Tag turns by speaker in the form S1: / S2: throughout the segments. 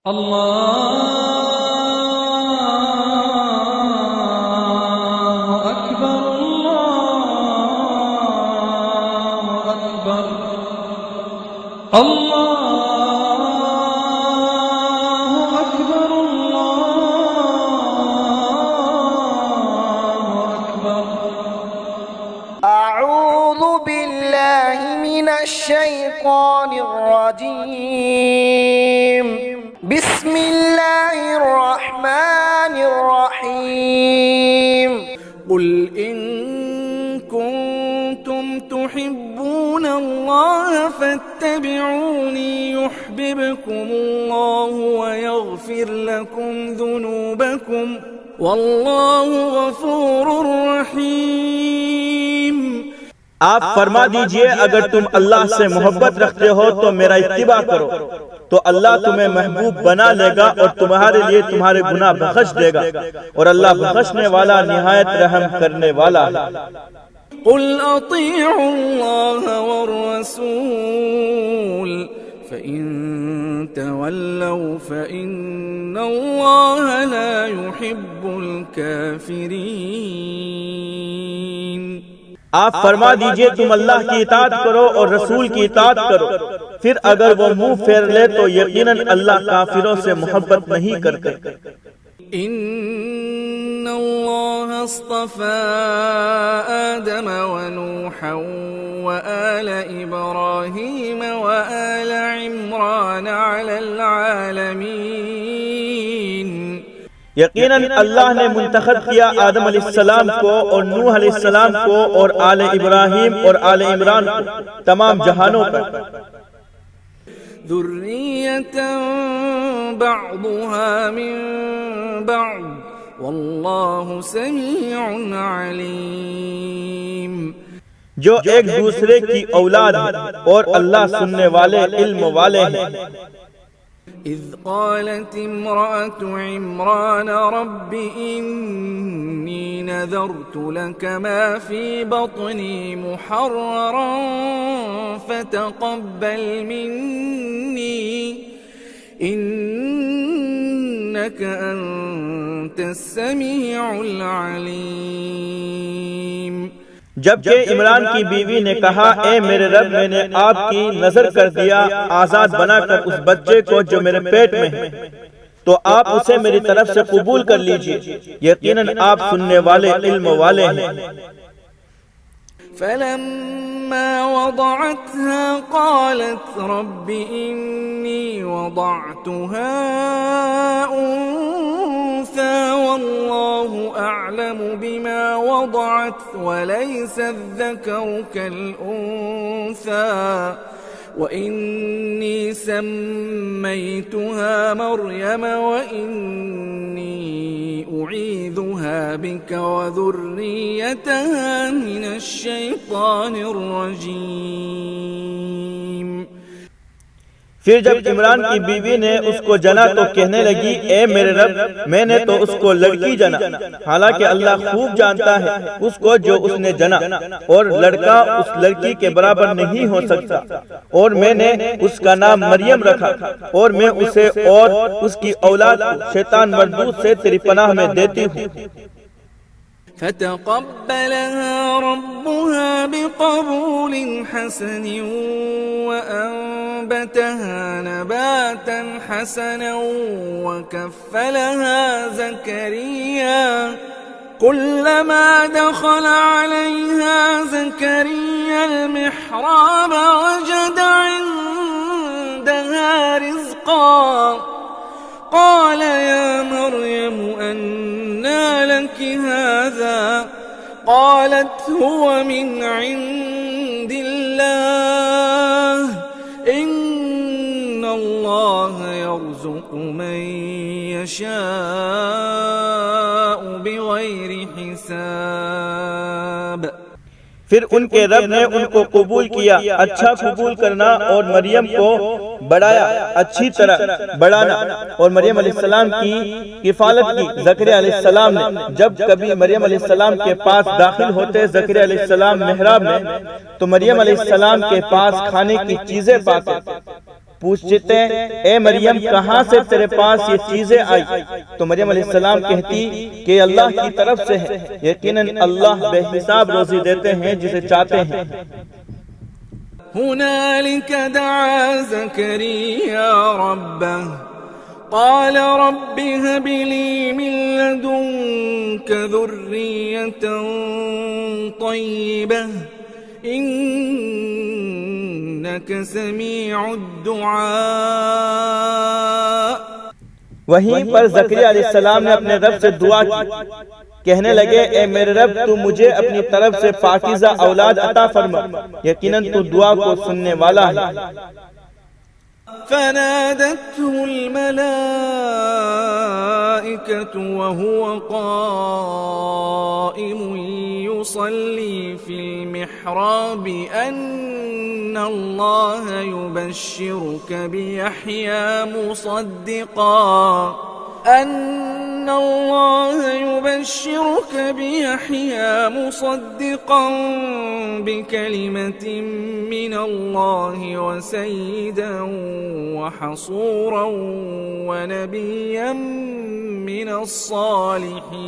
S1: अल्लाहु अकबर अल्लाहु अकबर अल्लाहु अकबर अल्लाहु अकबर।
S2: أعوذ بالله من الشيطان الرجيم بسم الله الرحمن الرحيم قل إن كنتم تحبون الله فاتبعوني يحببكم الله ويغفر لكم ذنوبكم والله غفور रहीम।
S3: आप फरमा दीजिए, अगर तुम अल्लाह से मोहब्बत रखते हो तो मेरा इत्तिबा करो, तो अल्लाह तुम्हें महबूब बना लेगा और तुम्हारे लिए तुम्हारे गुनाह बख्श देगा, और अल्लाह बख्शने वाला निहायत रहम करने वाला है।
S2: कुल अतीअु अल्लाह वर्रसूल फ़इन तवल्लौ फ़इन्नल्लाह ला युहिब्बुल काफ़िरीन।
S3: आप फरमा दीजिए, तुम अल्लाह की इताअत करो और रसूल की इताअत करो, फिर अगर वो मुंह फेर ले तो यकीनन अल्लाह काफिरों से मोहब्बत नहीं करते।
S2: इन्नल्लाह अस्तफ़ा आदम व नूहा व आल इब्राहीम व आल इमरान अलल आलमीन।
S3: यकीनन अल्लाह ने मुंतखब किया आदम अलैहिस्सलाम को और नूह अलैहिस्सलाम को और आले इब्राहिम और आले इमरान को तमाम जहानों पर।
S2: ذُرِّيَّةً بَعْضُهَا مِنْ بَعْضٍ وَاللَّهُ سَمِيعٌ عَلِيمٌ।
S3: जो एक दूसरे की औलाद है और अल्लाह सुनने वाले इल्म वाले हैं।
S2: إذ قالت امرأة عمران رب إني نذرت لك ما في بطني محررا فتقبل مني إنك أنت السميع العليم।
S3: जबकि इमरान की बीवी ने कहा, ए मेरे रब, मैंने आपकी नजर कर दिया आजाद बनाकर उस बच्चे को जो मेरे पेट में है, तो आप उसे मेरी तरफ से कबूल कर लीजिए, यकीनन आप सुनने वाले इल्म वाले हैं।
S2: فلما وضعتها قالت رب إني وضعتها أنثى والله أعلم بما وضعت وليس الذكر كالأنثى وإني سميتها مريم وإني أعيذها بك وذريتها من الشيطان الرجيم।
S3: फिर जब इमरान की बीवी ने उसको जना तो कहने लगी, ए मेरे रब, मैंने तो उसको लड़की जना, हालांकि अल्लाह खूब जानता है उसको जो उसने जना, और लड़का उस लड़की के बराबर नहीं हो सकता, और मैंने उसका नाम मरियम रखा, और मैं उसे और उसकी औलाद को शैतान मरदूद से तेरी पनाह में देती हूँ।
S2: فتقبلها ربها بقبول حسن وأنبتها نباتا حسنا وكفلها زكريا كلما دخل عليها زكريا المحراب وجد عندها رزقا قال يا مريم أنى لك هذا قالت هو من عند الله إن الله يرزق من يشاء بغير حساب।
S3: फिर उनके रब ने उनको कबूल किया, अच्छा कबूल करना और मरियम को बढ़ाया, अच्छी तरह बढ़ाना, और मरियम अलैहिस्सलाम की किफालत की ज़करिया अलैहिस्सलाम ने। जब कभी मरियम अलैहिस्सलाम के पास दाखिल होते ज़करिया अलैहिस्सलाम मेहराब में, तो मरियम अलैहिस्सलाम के पास खाने की चीजें पाते। पूछते ए मरियम कहाँ से तेरे पास ये चीजें आई? तो मरियम अलैहिस्सलाम कहती कि अल्लाह की तरफ से है, यकीनन अल्लाह बेहिसाब रोजी देते हैं जिसे चाहते हैं।
S2: हुनालिक दआ ज़करिया रब्बह क़ाल रब्बि हब ली मिन लदुन्क ज़ुर्रियतन तय्यिबह इन्नक समीउद दुआ।
S3: वहीं पर ज़करिया अलैहिस्सलाम ने अपने रब से दुआ की, कहने लगे ए मेरे रब तू मुझे अपनी तरफ से पाकीज़ा औलाद अता फरमा, यकीनन तू दुआ को सुनने वाला है।
S2: फनादतहु अल-मलाइकतु वहुव क़ाइमुन युसल्ली फिल मिहराब अन्ना अल्लाह युबश्शिरुक बियहया मुसद्दिक़ा बिकलिमतिन मिनल्लाहि वसय्यिदन वहसूरा वनबिय्यन मिनस्सालिहीन।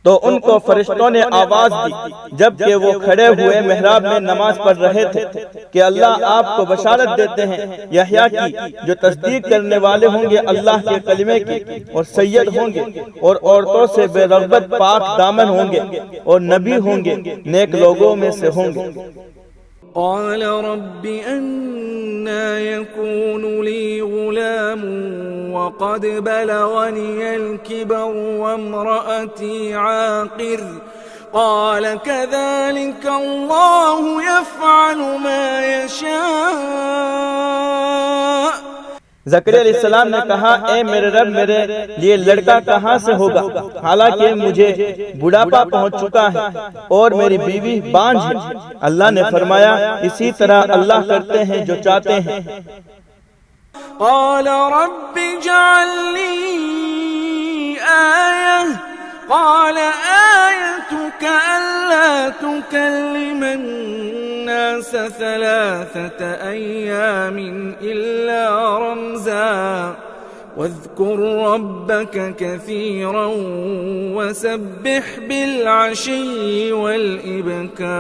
S3: तो उनको फरिश्तों ने आवाज दी जबकि वो खड़े हुए मेहराब में नमाज पढ़ रहे थे कि अल्लाह आपको बशारत देते हैं यहया की, जो तस्दीक करने वाले होंगे अल्लाह के कलिमे की, और सैयद होंगे और औरतों से बेरग़बत पाक दामन होंगे और नबी होंगे, नेक लोगों में से होंगे।
S2: क़ाल रब्बि अन्ना यकूनु ली गुलाम वक़द बलगनियल किबर वम्रअती आक़िर क़ाल कज़ालिक अल्लाहु यफ़अलु मा यशा।
S3: ज़करिया अलैहिस्सलाम ने कहा ए मेरे रब मेरे लिए लड़का कहाँ से होगा, हालांकि मुझे बुढ़ापा पहुँच चुका है और मेरी बीवी बांझ है। अल्लाह ने फरमाया इसी तरह अल्लाह करते हैं जो चाहते हैं।
S2: क़ाल रब्बि जअल ली आया क़ाल आयतुक अल्ला तुकल्लिमन नास सलासत अय्यामिन इल्ला रमज़ा वज़्कुर रब्बक कसीरा वसब्बिह बिलअशी वल-इब्कार।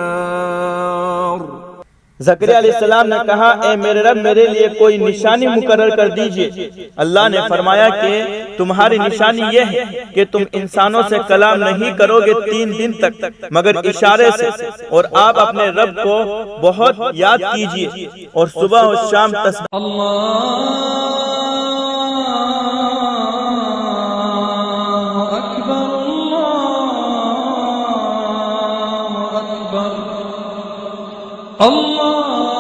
S3: ज़करिया अलैहिस्सलाम ने कहा ए मेरे रब मेरे लिए कोई निशानी मुकर्रर कर दीजिए। अल्लाह ने फरमाया कि तुम्हारी निशानी यह है कि तुम इंसानों से कलाम नहीं करोगे 3 दिन तक मगर इशारे से, और आप अपने रब को बहुत याद कीजिए और सुबह और शाम तस्बीह।
S1: अल्लाह